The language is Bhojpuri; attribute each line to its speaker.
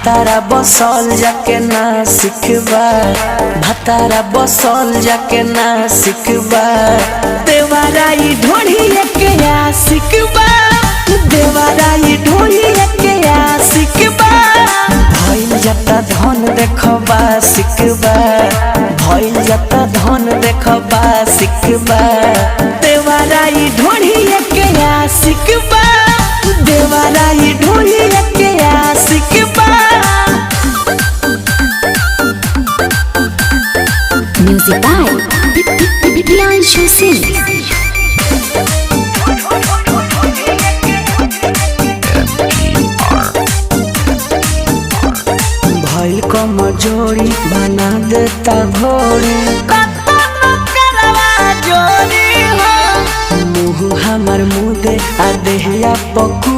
Speaker 1: भतारा बसल जाके ना सिखबा, भतारा बसल जाके ना सिखबा, देवाराई ढोढ़ी के आशिकबा, देवाराई ढोढ़ी के आशिकबा। भइल जाता धन देखबा सिखबा, भइल जाता धन देखबा सिखबा, देवाराई ढोढ़ी के आशिकबा, देवाराई ढोढ़ी के आशिकबा।
Speaker 2: Music by Priyanshu Singh.
Speaker 1: भइल कमजोरी बना देता घोड़ी, मुँह हमर मुँह दे आ देहिया पकू।